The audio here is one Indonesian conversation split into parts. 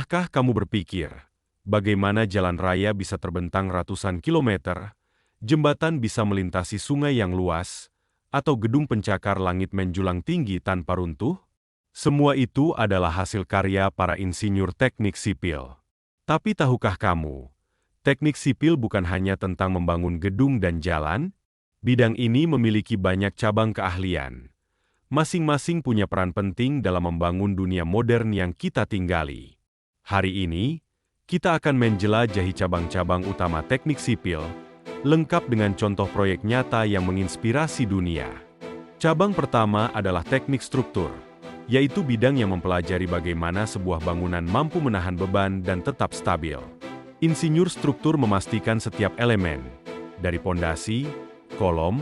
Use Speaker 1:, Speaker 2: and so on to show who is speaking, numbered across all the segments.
Speaker 1: Pernahkah kamu berpikir, bagaimana jalan raya bisa terbentang ratusan kilometer, jembatan bisa melintasi sungai yang luas, atau gedung pencakar langit menjulang tinggi tanpa runtuh? Semua itu adalah hasil karya para insinyur teknik sipil. Tapi tahukah kamu, teknik sipil bukan hanya tentang membangun gedung dan jalan? Bidang ini memiliki banyak cabang keahlian. Masing-masing punya peran penting dalam membangun dunia modern yang kita tinggali. Hari ini, kita akan menjelajahi cabang-cabang utama teknik sipil, lengkap dengan contoh proyek nyata yang menginspirasi dunia. Cabang pertama adalah teknik struktur, yaitu bidang yang mempelajari bagaimana sebuah bangunan mampu menahan beban dan tetap stabil. Insinyur struktur memastikan setiap elemen, dari pondasi, kolom,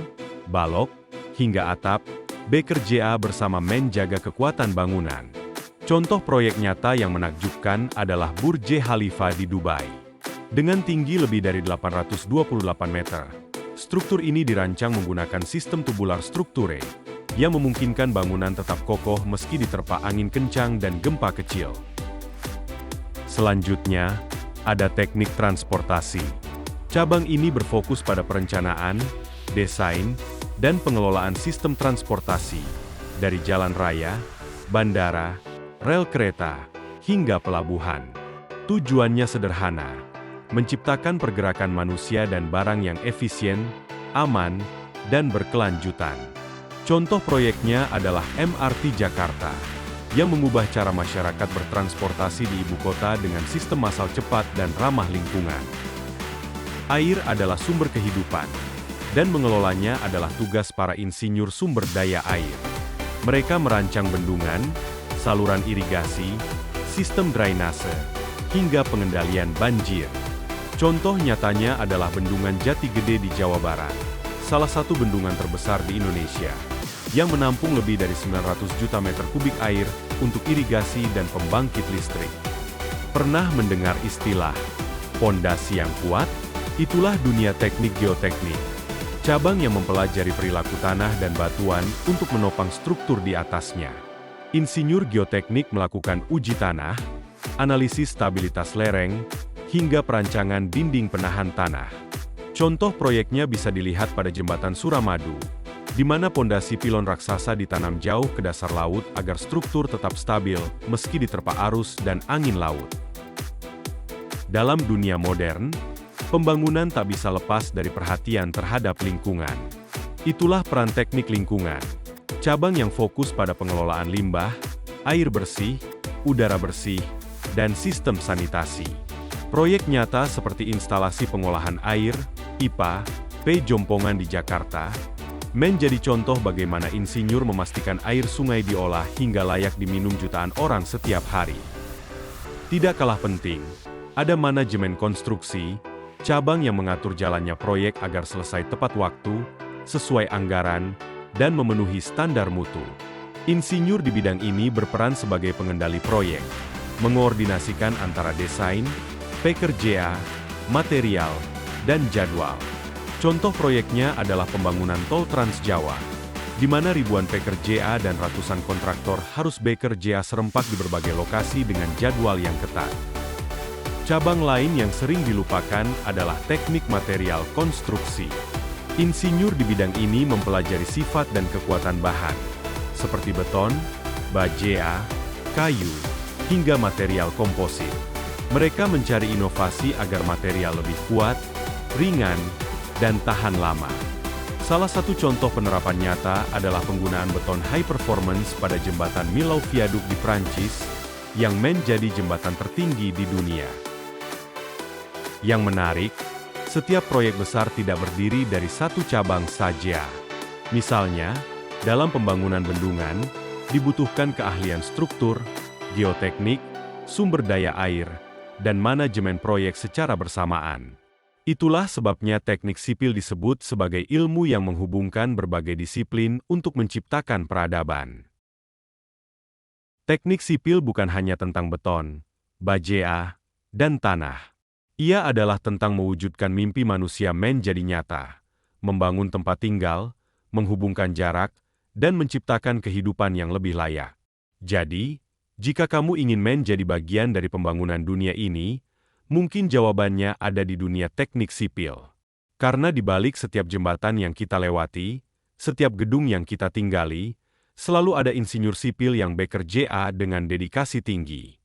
Speaker 1: balok, hingga atap, bekerja bersama menjaga kekuatan bangunan. Contoh proyek nyata yang menakjubkan adalah Burj Khalifa di Dubai. Dengan tinggi lebih dari 828 meter, struktur ini dirancang menggunakan sistem tubular strukture, yang memungkinkan bangunan tetap kokoh meski diterpa angin kencang dan gempa kecil. Selanjutnya, ada teknik transportasi. Cabang ini berfokus pada perencanaan, desain, dan pengelolaan sistem transportasi, dari jalan raya, bandara, rel kereta, hingga pelabuhan. Tujuannya sederhana, menciptakan pergerakan manusia dan barang yang efisien, aman, dan berkelanjutan. Contoh proyeknya adalah MRT Jakarta, yang mengubah cara masyarakat bertransportasi di ibu kota dengan sistem massal cepat dan ramah lingkungan. Air adalah sumber kehidupan, dan mengelolanya adalah tugas para insinyur sumber daya air. Mereka merancang bendungan, saluran irigasi, sistem drainase, hingga pengendalian banjir. Contoh nyatanya adalah Bendungan Jati Gede di Jawa Barat, salah satu bendungan terbesar di Indonesia, yang menampung lebih dari 900 juta meter kubik air untuk irigasi dan pembangkit listrik. Pernah mendengar istilah pondasi yang kuat? Itulah dunia teknik geoteknik, cabang yang mempelajari perilaku tanah dan batuan untuk menopang struktur di atasnya. Insinyur geoteknik melakukan uji tanah, analisis stabilitas lereng, hingga perancangan dinding penahan tanah. Contoh proyeknya bisa dilihat pada Jembatan Suramadu, di mana pondasi pilon raksasa ditanam jauh ke dasar laut agar struktur tetap stabil meski diterpa arus dan angin laut. Dalam dunia modern, pembangunan tak bisa lepas dari perhatian terhadap lingkungan. Itulah peran teknik lingkungan, cabang yang fokus pada pengelolaan limbah, air bersih, udara bersih, dan sistem sanitasi. Proyek nyata seperti instalasi pengolahan air, IPA, Jompongan di Jakarta, menjadi contoh bagaimana insinyur memastikan air sungai diolah hingga layak diminum jutaan orang setiap hari. Tidak kalah penting, ada manajemen konstruksi, cabang yang mengatur jalannya proyek agar selesai tepat waktu, sesuai anggaran, dan memenuhi standar mutu. Insinyur di bidang ini berperan sebagai pengendali proyek, mengkoordinasikan antara desain, pekerja, material, dan jadwal. Contoh proyeknya adalah pembangunan Tol Trans Jawa, di mana ribuan pekerja dan ratusan kontraktor harus bekerja serempak di berbagai lokasi dengan jadwal yang ketat. Cabang lain yang sering dilupakan adalah teknik material konstruksi. Insinyur di bidang ini mempelajari sifat dan kekuatan bahan, seperti beton, baja, kayu, hingga material komposit. Mereka mencari inovasi agar material lebih kuat, ringan, dan tahan lama. Salah satu contoh penerapan nyata adalah penggunaan beton high performance pada jembatan Millau Viaduct di Prancis, yang menjadi jembatan tertinggi di dunia. Yang menarik, setiap proyek besar tidak berdiri dari satu cabang saja. Misalnya, dalam pembangunan bendungan, dibutuhkan keahlian struktur, geoteknik, sumber daya air, dan manajemen proyek secara bersamaan. Itulah sebabnya teknik sipil disebut sebagai ilmu yang menghubungkan berbagai disiplin untuk menciptakan peradaban. Teknik sipil bukan hanya tentang beton, baja, dan tanah. Ia adalah tentang mewujudkan mimpi manusia menjadi nyata, membangun tempat tinggal, menghubungkan jarak, dan menciptakan kehidupan yang lebih layak. Jadi, Jika kamu ingin menjadi bagian dari pembangunan dunia ini, mungkin jawabannya ada di dunia teknik sipil. Karena di balik setiap jembatan yang kita lewati, setiap gedung yang kita tinggali, selalu ada insinyur sipil yang bekerja dengan dedikasi tinggi.